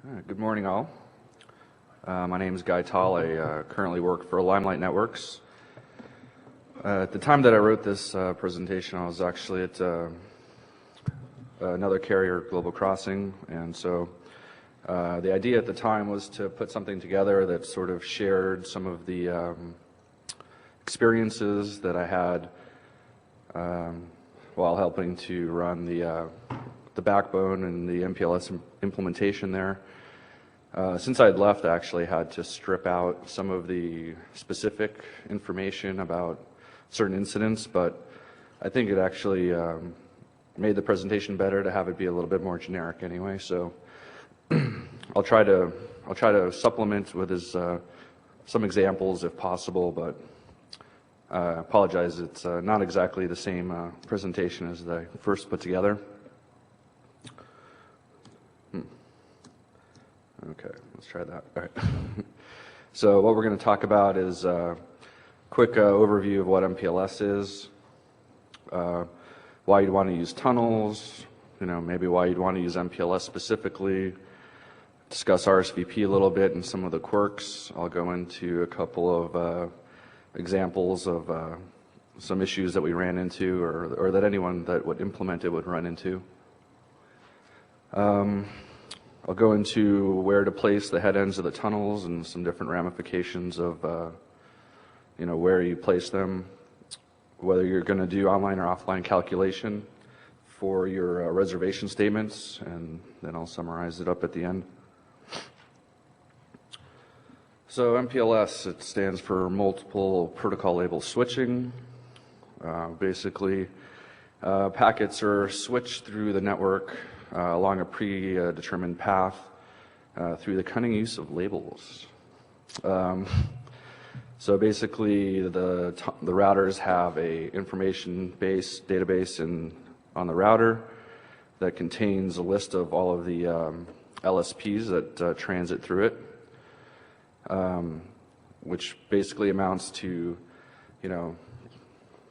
Good morning, all. My name is Guy Tall. I currently work for Limelight Networks. At the time that I wrote this presentation, I was actually at another carrier, Global Crossing, and so the idea at the time was to put something together that sort of shared some of the experiences that I had while helping to run the backbone and the MPLS implementation there. Since I had left, I actually had to strip out some of the specific information about certain incidents, but I think it actually made the presentation better to have it be a little bit more generic anyway. So I'll try to supplement with some examples if possible, but I apologize, it's not exactly the same presentation as I first put together. Okay, let's try that. All right. So what we're going to talk about is a quick overview of what MPLS is, why you'd want to use tunnels, maybe why you'd want to use MPLS specifically, discuss RSVP a little bit and some of the quirks. I'll go into a couple of examples of some issues that we ran into or that anyone that would implement it would run into. I'll go into where to place the head ends of the tunnels and some different ramifications of where you place them, whether you're going to do online or offline calculation for your reservation statements, and then I'll summarize it up at the end. So MPLS, it stands for multiple protocol label switching. Basically, packets are switched through the network along a predetermined path through the cunning use of labels. So basically, the routers have a information-based database on the router that contains a list of all of the LSPs that transit through it, which basically amounts to,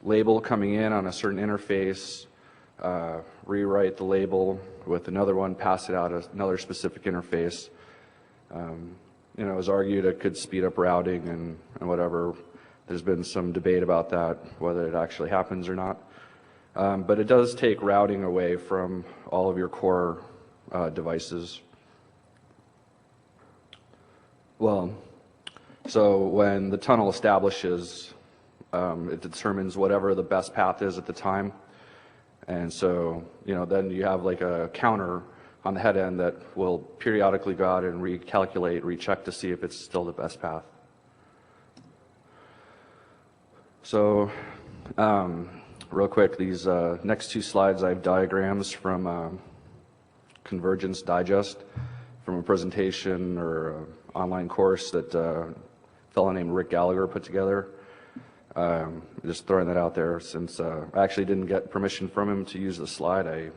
label coming in on a certain interface, rewrite the label with another one, pass it out another specific interface. It was argued it could speed up routing and whatever. There's been some debate about that, whether it actually happens or not. But it does take routing away from all of your core devices. Well, so when the tunnel establishes, it determines whatever the best path is at the time. And so, then you have like a counter on the head end that will periodically go out and recalculate, recheck to see if it's still the best path. So, real quick, these next two slides, I have diagrams from Convergence Digest from a presentation or an online course that a fellow named Rick Gallagher put together. Just throwing that out there since I actually didn't get permission from him to use the slide,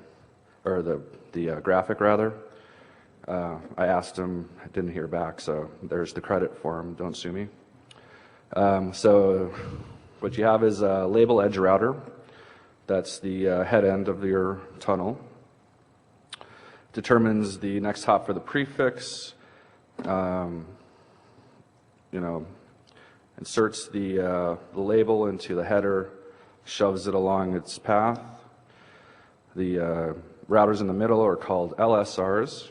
or the graphic rather. I asked him, I didn't hear back, so there's the credit for him, don't sue me. So what you have is a label edge router. That's the head end of your tunnel. Determines the next hop for the prefix, inserts the label into the header, shoves it along its path. The routers in the middle are called LSRs,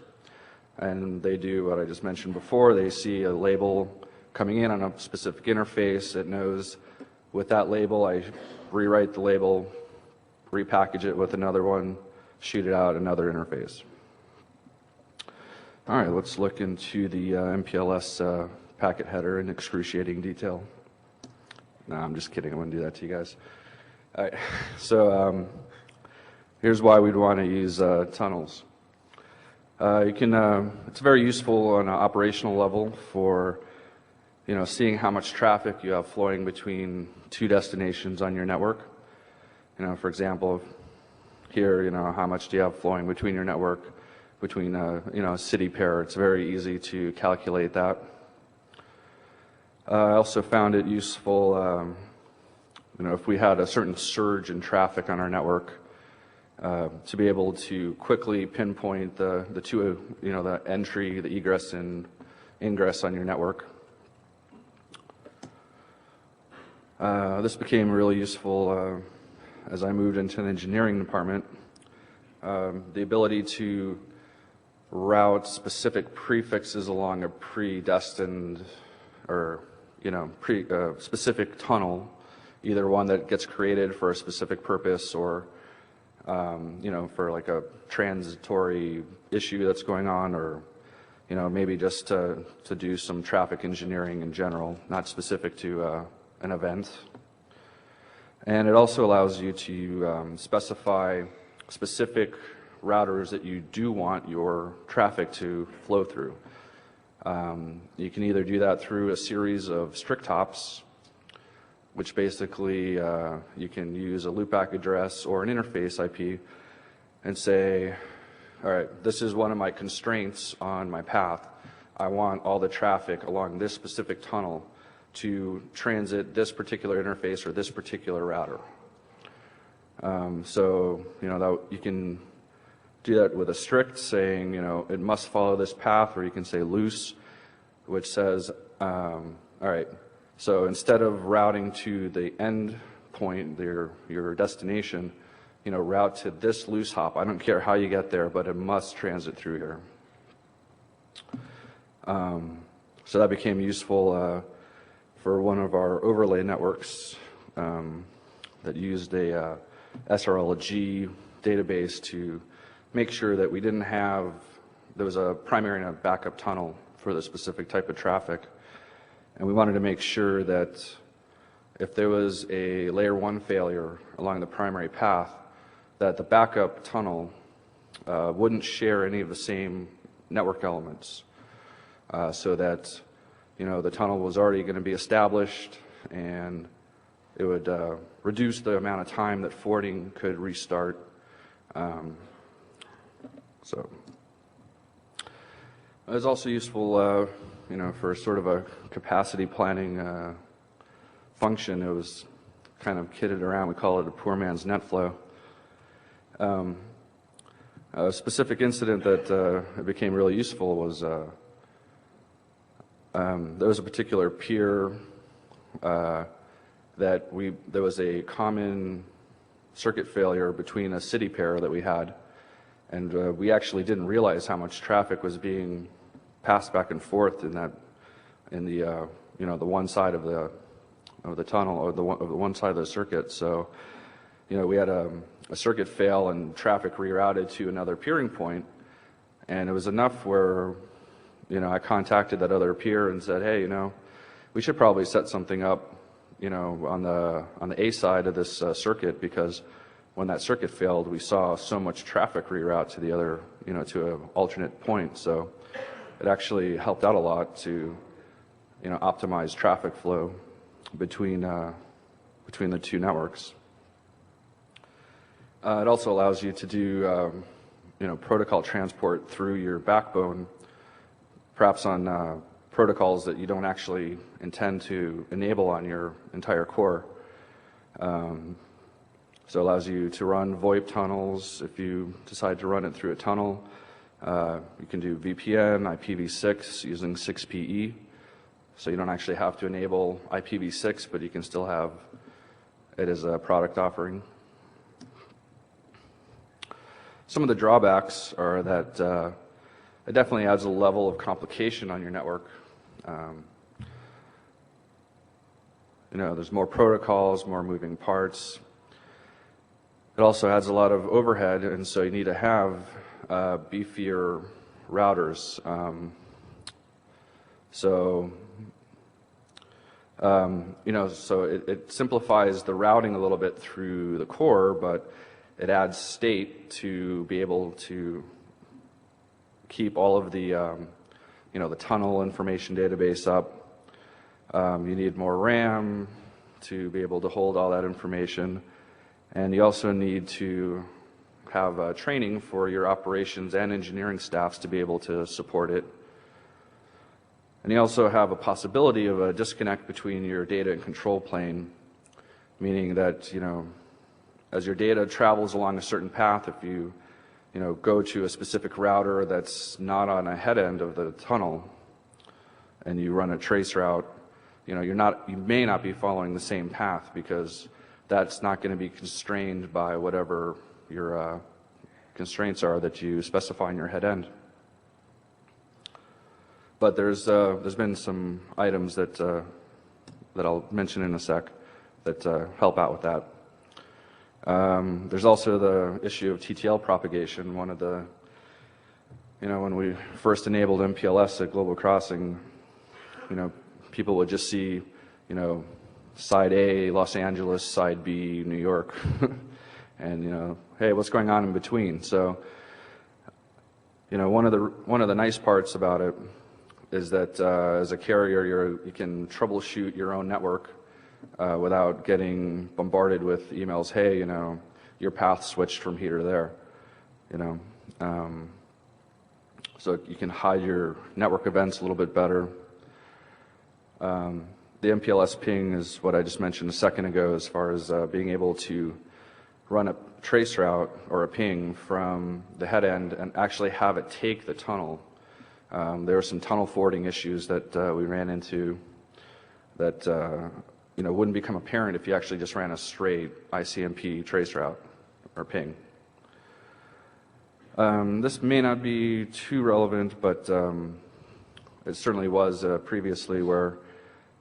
and they do what I just mentioned before. They see a label coming in on a specific interface. It knows with that label, I rewrite the label, repackage it with another one, shoot it out another interface. All right, let's look into the MPLS packet header in excruciating detail. No, I'm just kidding. I wouldn't do that to you guys. All right, so here's why we'd want to use tunnels. It's very useful on an operational level for seeing how much traffic you have flowing between two destinations on your network. For example, here, how much do you have flowing between your network, between a city pair. It's very easy to calculate that. I also found it useful, if we had a certain surge in traffic on our network, to be able to quickly pinpoint the two, the entry, the egress and ingress on your network. This became really useful as I moved into the engineering department. The ability to route specific prefixes along a predestined or specific tunnel, either one that gets created for a specific purpose or for like a transitory issue that's going on, or maybe just to do some traffic engineering in general, not specific to an event. And it also allows you to specify specific routers that you do want your traffic to flow through. You can either do that through a series of strict hops, which basically you can use a loopback address or an interface IP and say, all right, this is one of my constraints on my path. I want all the traffic along this specific tunnel to transit this particular interface or this particular router. So that you can do that with a strict, saying it must follow this path, or you can say loose, which says, all right, so instead of routing to the end point, your destination, route to this loose hop. I don't care how you get there, but it must transit through here. So that became useful for one of our overlay networks that used a SRLG database to make sure that we didn't have, there was a primary and a backup tunnel for the specific type of traffic. And we wanted to make sure that if there was a layer 1 failure along the primary path, that the backup tunnel wouldn't share any of the same network elements, so that the tunnel was already going to be established, and it would reduce the amount of time that forwarding could restart. So it was also useful, for sort of a capacity planning function. It was kind of kitted around. We call it a poor man's net flow. A specific incident that it became really useful was there was a particular peer there was a common circuit failure between a city pair that we had, and we actually didn't realize how much traffic was being passed back and forth in the one side of the tunnel, or the one side of the circuit. So we had a circuit fail and traffic rerouted to another peering point, and it was enough where I contacted that other peer and said, hey, we should probably set something up on the A side of this circuit, because when that circuit failed, we saw so much traffic reroute to the other, to an alternate point. So it actually helped out a lot to, optimize traffic flow between the two networks. It also allows you to do, protocol transport through your backbone, perhaps on protocols that you don't actually intend to enable on your entire core. So it allows you to run VoIP tunnels if you decide to run it through a tunnel. You can do VPN, IPv6 using 6PE. So you don't actually have to enable IPv6, but you can still have it as a product offering. Some of the drawbacks are that it definitely adds a level of complication on your network. There's more protocols, more moving parts. It also adds a lot of overhead, and so you need to have beefier routers. So it simplifies the routing a little bit through the core, but it adds state to be able to keep all of the the tunnel information database up. You need more RAM to be able to hold all that information, and you also need to have training for your operations and engineering staffs to be able to support it. And you also have a possibility of a disconnect between your data and control plane, meaning that as your data travels along a certain path, if you go to a specific router that's not on a head end of the tunnel, and you run a trace route, you may not be following the same path because that's not going to be constrained by whatever your constraints are that you specify in your head end. But there's been some items that I'll mention in a sec that help out with that. There's also the issue of TTL propagation. One of the, when we first enabled MPLS at Global Crossing, people would just see, side A, Los Angeles, side B, New York, and hey, what's going on in between? So, one of the nice parts about it is that as a carrier, you can troubleshoot your own network without getting bombarded with emails. Hey, your path switched from here to there. So you can hide your network events a little bit better. The MPLS ping is what I just mentioned a second ago, as far as being able to run a trace route or a ping from the head end and actually have it take the tunnel. There were some tunnel forwarding issues that we ran into that wouldn't become apparent if you actually just ran a straight ICMP trace route or ping. This may not be too relevant, but it certainly was previously, where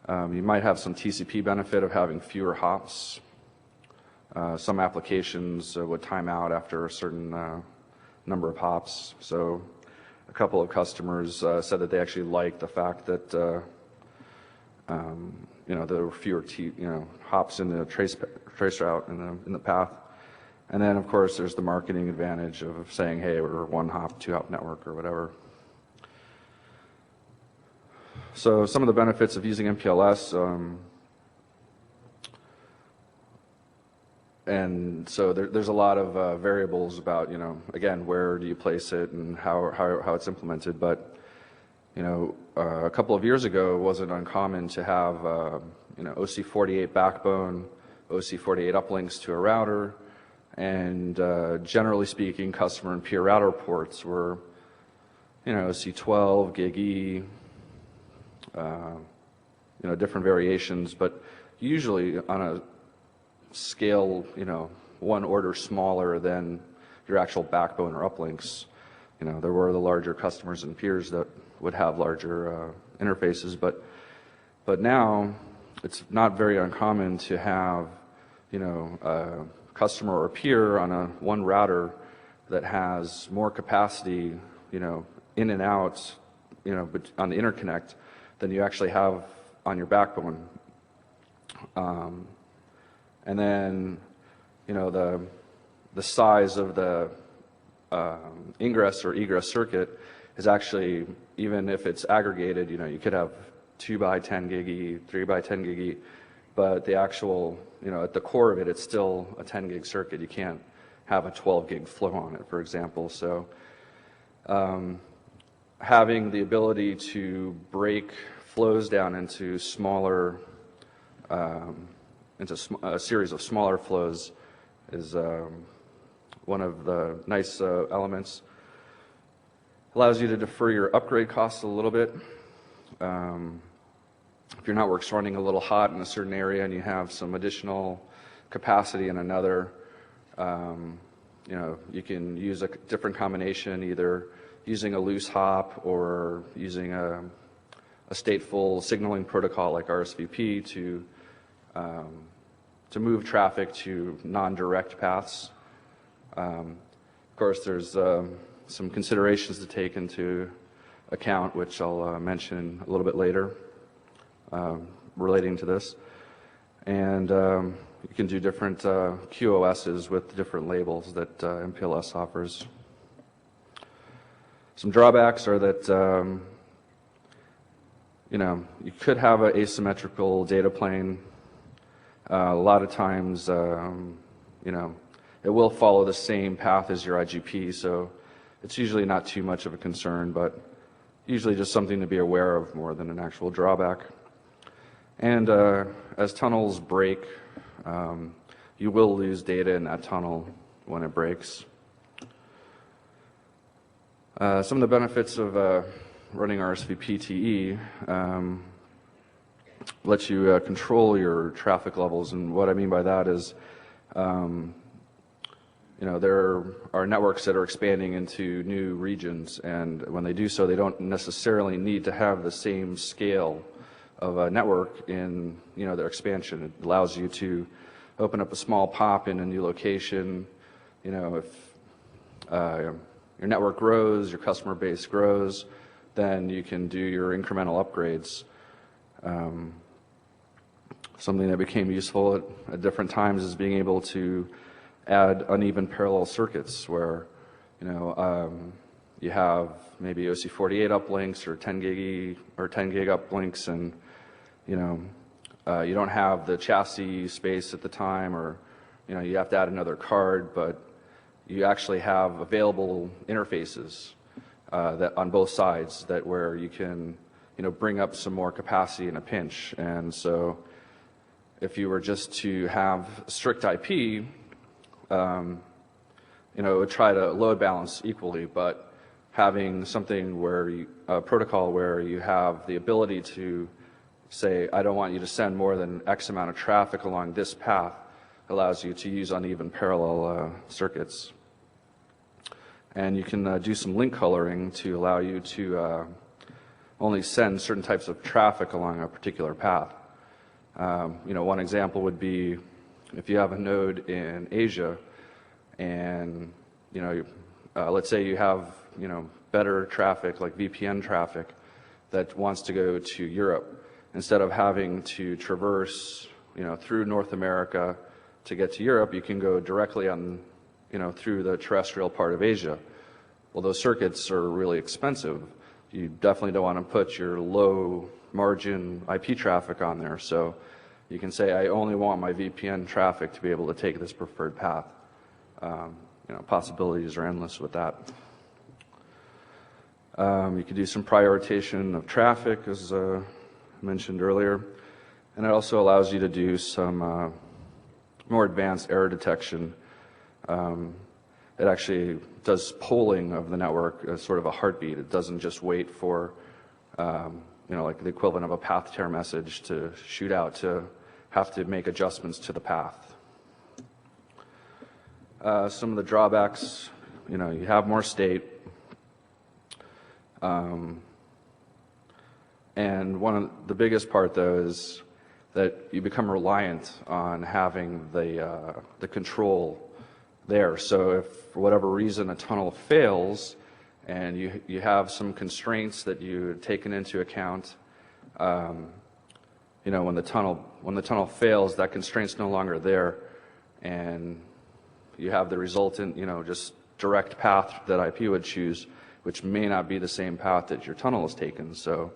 you might have some TCP benefit of having fewer hops. Some applications would time out after a certain number of hops. So a couple of customers said that they actually liked the fact that there were fewer hops in the trace route in the path. And then, of course, there's the marketing advantage of saying, hey, we're one hop, two hop network or whatever. So some of the benefits of using MPLS, and so there's a lot of variables about, again, where do you place it and how it's implemented. But, a couple of years ago, it wasn't uncommon to have, OC48 backbone, OC48 uplinks to a router, and generally speaking, customer and peer router ports were, OC12, GigE, different variations, but usually on a scale, one order smaller than your actual backbone or uplinks. There were the larger customers and peers that would have larger interfaces, but now it's not very uncommon to have, a customer or peer on one router that has more capacity, in and out, but on the interconnect than you actually have on your backbone. And then, the size of the ingress or egress circuit is actually, even if it's aggregated, you could have 2 by 10 GigE, 3 by 10 GigE, but the actual, at the core of it, it's still a 10 gig circuit. You can't have a 12 gig flow on it, for example. So having the ability to break flows down into smaller, a series of smaller flows is one of the nice elements. Allows you to defer your upgrade costs a little bit. If your network's running a little hot in a certain area and you have some additional capacity in another, you can use a different combination, either using a loose hop or using a stateful signaling protocol like RSVP to move traffic to non-direct paths. Of course, there's some considerations to take into account, which I'll mention a little bit later, relating to this. And you can do different QoSs with different labels that MPLS offers. Some drawbacks are that you could have an asymmetrical data plane. A lot of times, it will follow the same path as your IGP, so it's usually not too much of a concern, but usually just something to be aware of more than an actual drawback. And as tunnels break, you will lose data in that tunnel when it breaks. Some of the benefits of running RSVP-TE lets you control your traffic levels, and what I mean by that is, there are networks that are expanding into new regions, and when they do so, they don't necessarily need to have the same scale of a network in their expansion. It allows you to open up a small POP in a new location. If your network grows, your customer base grows, then you can do your incremental upgrades. Something that became useful at different times is being able to add uneven parallel circuits where you have maybe OC48 uplinks or 10 gig uplinks, and you don't have the chassis space at the time, or you have to add another card, but you actually have available interfaces that on both sides that where you can bring up some more capacity in a pinch. And so if you were just to have strict IP, it would try to load balance equally, but having something where a protocol where you have the ability to say, I don't want you to send more than X amount of traffic along this path, allows you to use uneven parallel circuits. And you can do some link coloring to allow you to only send certain types of traffic along a particular path. One example would be if you have a node in Asia, and let's say you have better traffic like VPN traffic that wants to go to Europe, instead of having to traverse through North America to get to Europe, you can go directly on through the terrestrial part of Asia. Well, those circuits are really expensive. You definitely don't want to put your low margin IP traffic on there. So you can say, I only want my VPN traffic to be able to take this preferred path. Possibilities are endless with that. You could do some prioritization of traffic, as mentioned earlier, and it also allows you to do some more advanced error detection. It actually does polling of the network as sort of a heartbeat. It doesn't just wait for, like the equivalent of a path tear message to shoot out to have to make adjustments to the path. Some of the drawbacks, you have more state. And one of the biggest part, though, is that you become reliant on having the control there. So if for whatever reason a tunnel fails and you have some constraints that you've taken into account, when the tunnel fails, that constraint's no longer there, and you have the resultant just direct path that IP would choose, which may not be the same path that your tunnel has taken. So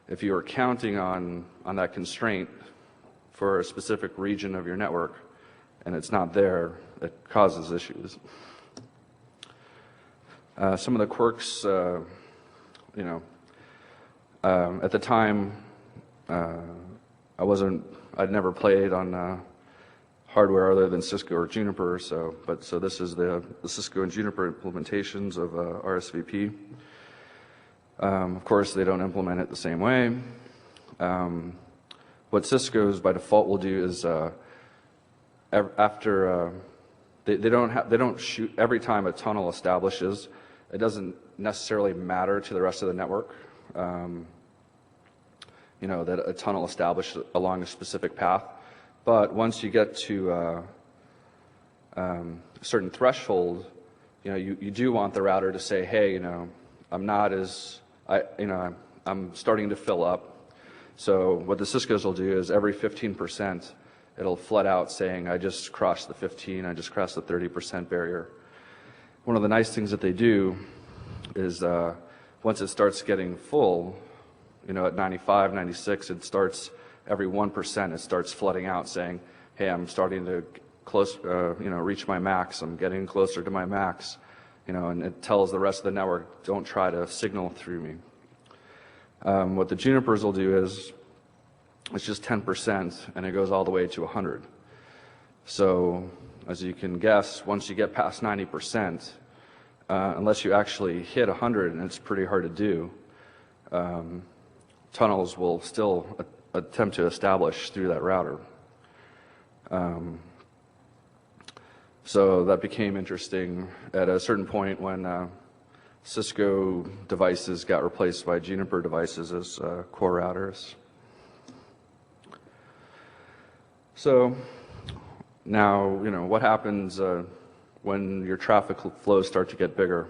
if you are counting on that constraint for a specific region of your network and it's not there, it causes issues. Some of the quirks, at the time, I'd never played on hardware other than Cisco or Juniper, so this is the Cisco and Juniper implementations of RSVP. Of course, they don't implement it the same way. What Cisco's by default will do is after they don't shoot every time a tunnel establishes. It doesn't necessarily matter to the rest of the network. That a tunnel established along a specific path, but once you get to a certain threshold, you do want the router to say, hey, I'm starting to fill up. So what the Cisco's will do is every 15%, it'll flood out saying, I just crossed the 15, I just crossed the 30% barrier. One of the nice things that they do is once it starts getting full, at 95, 96, it starts every 1%, it starts flooding out saying, hey, I'm starting to reach my max, I'm getting closer to my max, and it tells the rest of the network, don't try to signal through me. What the Junipers will do is, it's just 10%, and it goes all the way to 100. So as you can guess, once you get past 90%, unless you actually hit 100, and it's pretty hard to do, tunnels will still attempt to establish through that router. So that became interesting at a certain point when Cisco devices got replaced by Juniper devices as core routers. So now, what happens when your traffic flows start to get bigger?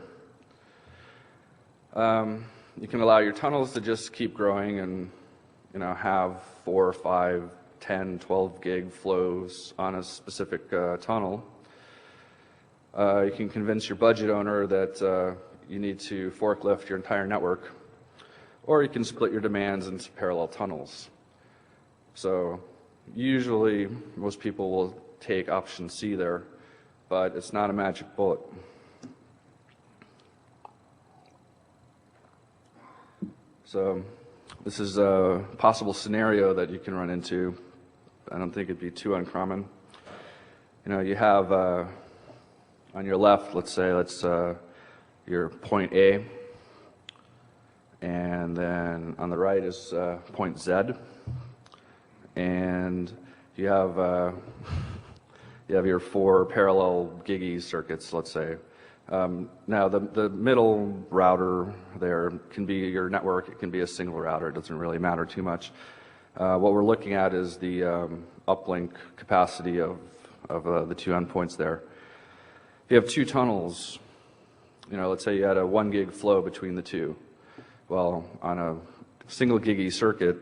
You can allow your tunnels to just keep growing and have 4, 5, 10, 12 gig flows on a specific tunnel. You can convince your budget owner that you need to forklift your entire network, or you can split your demands into parallel tunnels. So usually most people will take option C there, but it's not a magic bullet. So this is a possible scenario that you can run into. I don't think it'd be too uncommon. You have on your left, let's say that's your point A, and then on the right is point Z, and you have your 4 parallel gigi circuits, let's say. Now the middle router there can be your network. It can be a single router. It doesn't really matter too much. What we're looking at is the uplink capacity of the 2 endpoints there. If you have 2 tunnels, let's say you had a 1 gig flow between the 2. Well, on a single gigi circuit,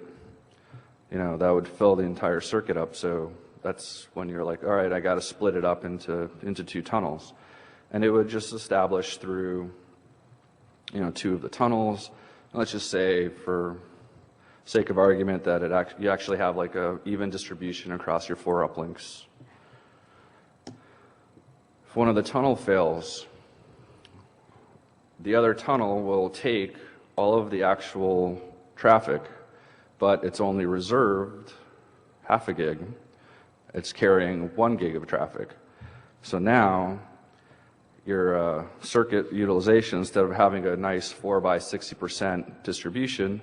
that would fill the entire circuit up. So that's when you're like, all right, I got to split it up into 2 tunnels. And it would just establish through, 2 of the tunnels. Let's just say, for sake of argument, that you actually have like a even distribution across your 4 uplinks. If one of the tunnel fails, the other tunnel will take all of the actual traffic, but it's only reserved half a gig. It's carrying 1 gig of traffic. So now your circuit utilization, instead of having a nice 4 by 60% distribution,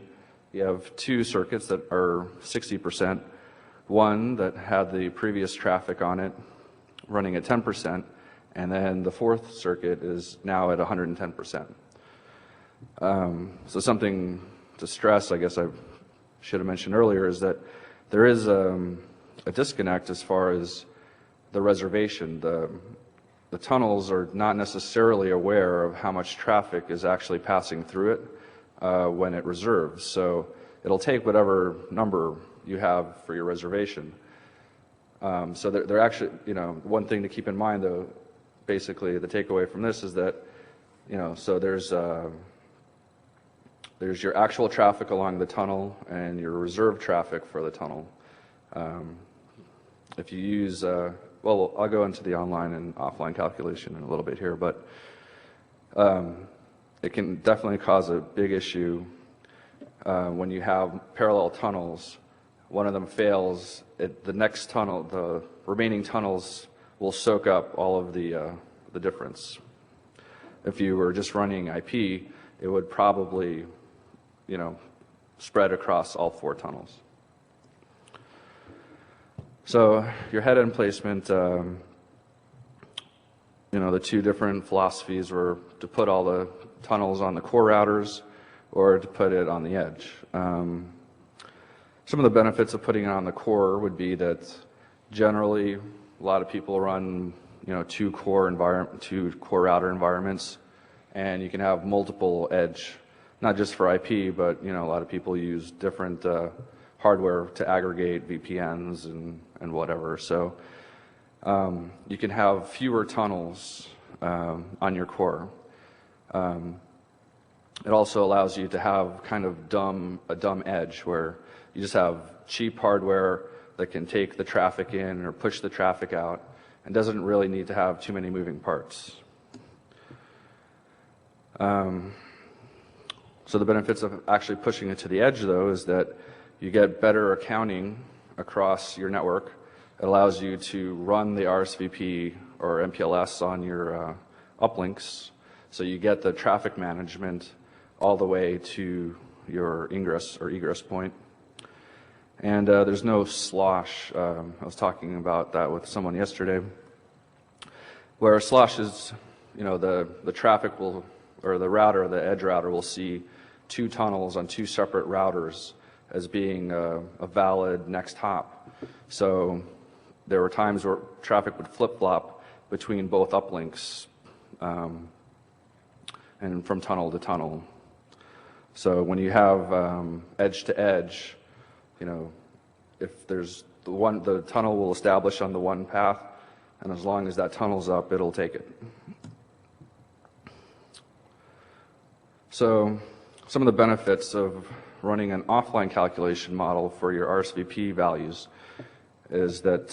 you have 2 circuits that are 60%, one that had the previous traffic on it running at 10%, and then the 4th circuit is now at 110%. So something to stress, I guess I should have mentioned earlier, is that there is a disconnect as far as the reservation. The tunnels are not necessarily aware of how much traffic is actually passing through it when it reserves. So it'll take whatever number you have for your reservation. So they're actually, one thing to keep in mind, though, basically the takeaway from this is that, so there's your actual traffic along the tunnel and your reserve traffic for the tunnel. If you use, well, I'll go into the online and offline calculation in a little bit here, but it can definitely cause a big issue when you have parallel tunnels. One of them fails, the next tunnel, the remaining tunnels will soak up all of the difference. If you were just running IP, it would probably, spread across all 4 tunnels. So your head-end placement, the 2 different philosophies were to put all the tunnels on the core routers or to put it on the edge. Some of the benefits of putting it on the core would be that generally a lot of people run 2 core router environments, and you can have multiple edge, not just for IP, but a lot of people use different hardware to aggregate VPNs and whatever. So you can have fewer tunnels on your core. It also allows you to have kind of a dumb edge where you just have cheap hardware that can take the traffic in or push the traffic out and doesn't really need to have too many moving parts. So the benefits of actually pushing it to the edge, though, is that you get better accounting across your network. It allows you to run the RSVP or MPLS on your uplinks, so you get the traffic management all the way to your ingress or egress point. And there's no slosh. I was talking about that with someone yesterday, where slosh is, the traffic will, or the router, the edge router will see two tunnels on two separate routers as being a valid next hop. So there were times where traffic would flip-flop between both uplinks and from tunnel to tunnel. So when you have edge to edge, if there's the tunnel will establish on the one path, and as long as that tunnel's up, it'll take it. So some of the benefits of running an offline calculation model for your RSVP values is that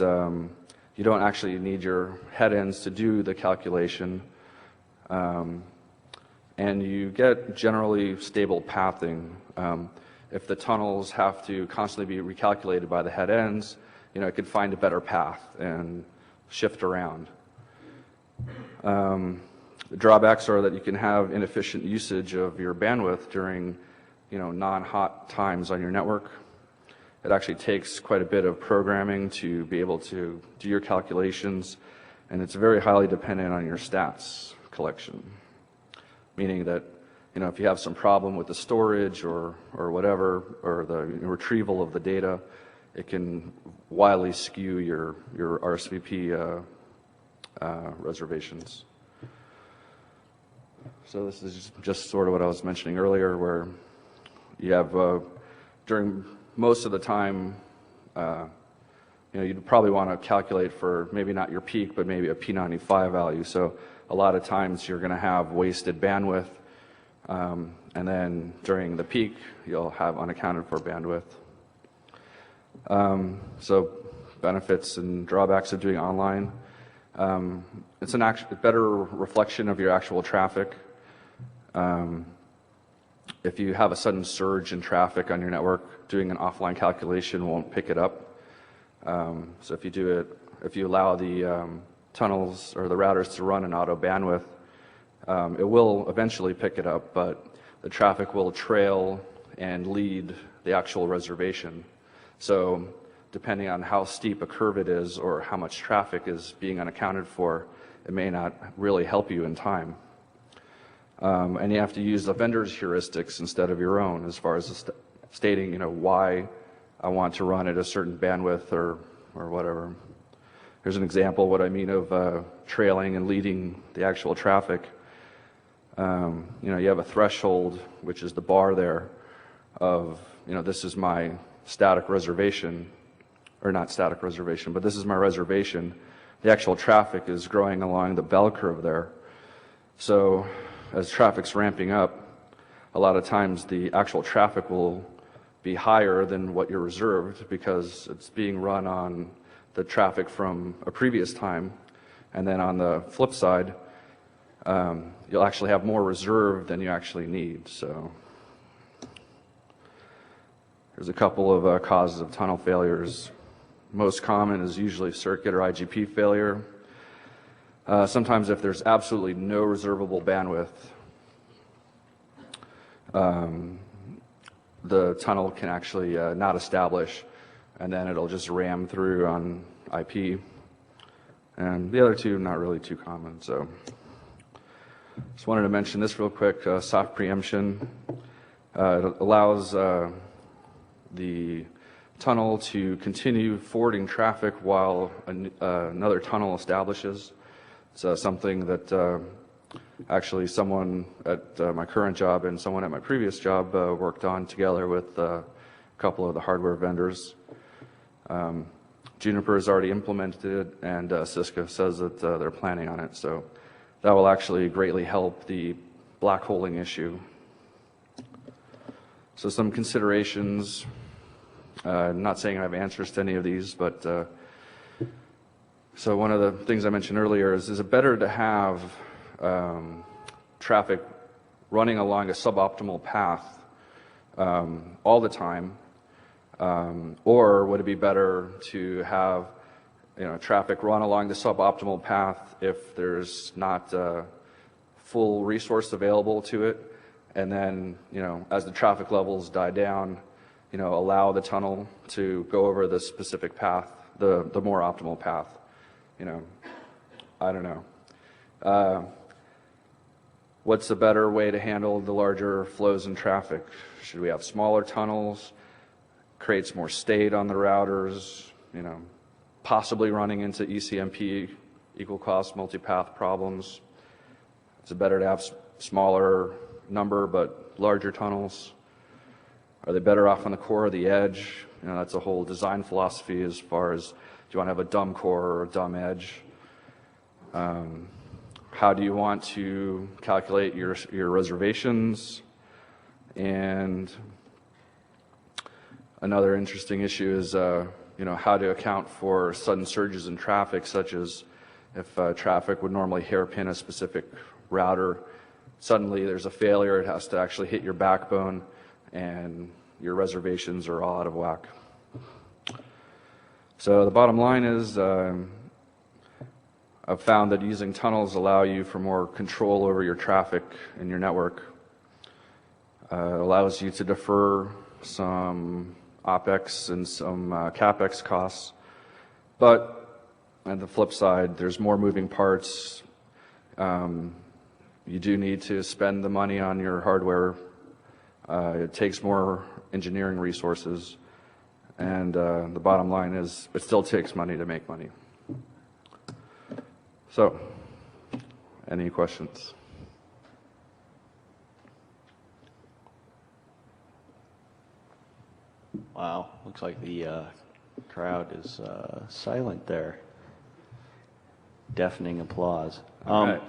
you don't actually need your head-ends to do the calculation, and you get generally stable pathing. If the tunnels have to constantly be recalculated by the head-ends, it could find a better path and shift around. The drawbacks are that you can have inefficient usage of your bandwidth during non-hot times on your network. It actually takes quite a bit of programming to be able to do your calculations, and it's very highly dependent on your stats collection, meaning that if you have some problem with the storage or whatever, or the retrieval of the data, it can wildly skew your RSVP reservations. So this is just sort of what I was mentioning earlier, where you have during most of the time, you'd probably want to calculate for maybe not your peak, but maybe a P95 value. So a lot of times you're going to have wasted bandwidth, and then during the peak, you'll have unaccounted for bandwidth. So benefits and drawbacks of doing online. It's a better reflection of your actual traffic. If you have a sudden surge in traffic on your network, doing an offline calculation won't pick it up. So if you allow the tunnels or the routers to run in auto bandwidth, it will eventually pick it up, but the traffic will trail and lead the actual reservation. So depending on how steep a curve it is or how much traffic is being unaccounted for, it may not really help you in time. And you have to use the vendor's heuristics instead of your own as far as stating, why I want to run at a certain bandwidth or whatever. Here's an example of what I mean of trailing and leading the actual traffic. You have a threshold, which is the bar there, of, this is my static reservation, or not static reservation, but this is my reservation. The actual traffic is growing along the bell curve there. So as traffic's ramping up, a lot of times the actual traffic will be higher than what you're reserved because it's being run on the traffic from a previous time. And then on the flip side, you'll actually have more reserve than you actually need. So there's a couple of causes of tunnel failures. Most common is usually circuit or IGP failure. Sometimes if there's absolutely no reservable bandwidth, the tunnel can actually not establish, and then it'll just ram through on IP. And the other two, not really too common. So just wanted to mention this real quick, soft preemption. It allows the tunnel to continue forwarding traffic while another tunnel establishes. It's something that actually someone at my current job and someone at my previous job worked on together with a couple of the hardware vendors. Juniper has already implemented it, and Cisco says that they're planning on it. So that will actually greatly help the black holing issue. So some considerations. I'm not saying I have answers to any of these, but so one of the things I mentioned earlier is it better to have traffic running along a suboptimal path all the time, or would it be better to have traffic run along the suboptimal path if there's not full resource available to it, and then as the traffic levels die down, allow the tunnel to go over the specific path, the more optimal path. I don't know. What's a better way to handle the larger flows in traffic? Should we have smaller tunnels? Creates more state on the routers, possibly running into ECMP, equal cost multipath problems. Is it better to have smaller number but larger tunnels? Are they better off on the core or the edge? That's a whole design philosophy as far as, do you want to have a dumb core or a dumb edge? How do you want to calculate your reservations? And another interesting issue is, how to account for sudden surges in traffic, such as if traffic would normally hairpin a specific router, suddenly there's a failure, it has to actually hit your backbone, and your reservations are all out of whack. So the bottom line is, I've found that using tunnels allow you for more control over your traffic and your network. It allows you to defer some OpEx and some CapEx costs. But on the flip side, there's more moving parts. You do need to spend the money on your hardware. It takes more engineering resources. And the bottom line is, it still takes money to make money. So, any questions? Wow, looks like the crowd is silent there. Deafening applause. All right.